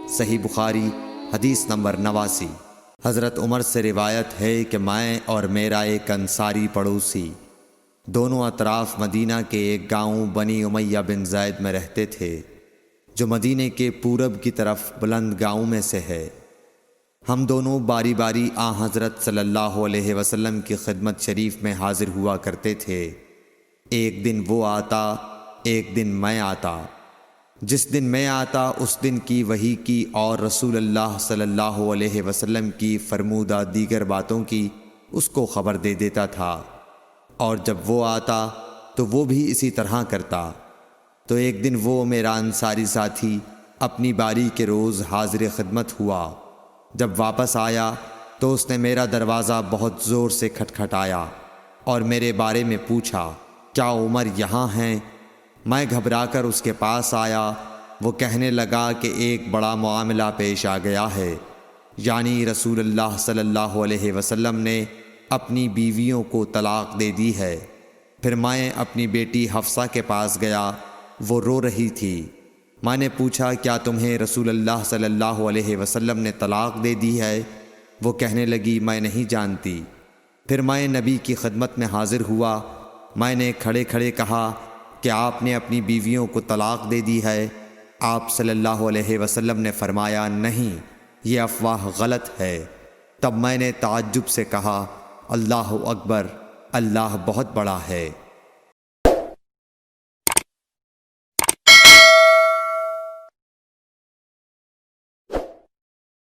صحیح بخاری حدیث نمبر 89۔ حضرت عمر سے روایت ہے کہ میں اور میرا ایک انصاری پڑوسی دونوں اطراف مدینہ کے ایک گاؤں بنی امیہ بن زید میں رہتے تھے، جو مدینے کے پورب کی طرف بلند گاؤں میں سے ہے۔ ہم دونوں باری باری حضرت صلی اللہ علیہ وسلم کی خدمت شریف میں حاضر ہوا کرتے تھے۔ ایک دن وہ آتا، ایک دن میں آتا۔ جس دن میں آتا اس دن کی وحی کی اور رسول اللہ صلی اللہ علیہ وسلم کی فرمودہ دیگر باتوں کی اس کو خبر دے دیتا تھا، اور جب وہ آتا تو وہ بھی اسی طرح کرتا۔ تو ایک دن وہ میرا انصاری ساتھی اپنی باری کے روز حاضر خدمت ہوا۔ جب واپس آیا تو اس نے میرا دروازہ بہت زور سے کھٹکھٹایا اور میرے بارے میں پوچھا، کیا عمر یہاں ہیں؟ میں گھبرا کر اس کے پاس آیا۔ وہ کہنے لگا کہ ایک بڑا معاملہ پیش آ گیا ہے، یعنی رسول اللہ صلی اللہ علیہ وسلم نے اپنی بیویوں کو طلاق دے دی ہے۔ پھر میں اپنی بیٹی حفصہ کے پاس گیا، وہ رو رہی تھی۔ میں نے پوچھا، کیا تمہیں رسول اللہ صلی اللہ علیہ وسلم نے طلاق دے دی ہے؟ وہ کہنے لگی، میں نہیں جانتی۔ پھر میں نبی کی خدمت میں حاضر ہوا۔ میں نے کھڑے کھڑے کہا کہ آپ نے اپنی بیویوں کو طلاق دے دی ہے؟ آپ صلی اللہ علیہ وسلم نے فرمایا، نہیں، یہ افواہ غلط ہے۔ تب میں نے تعجب سے کہا، اللہ اکبر، اللہ بہت بڑا ہے۔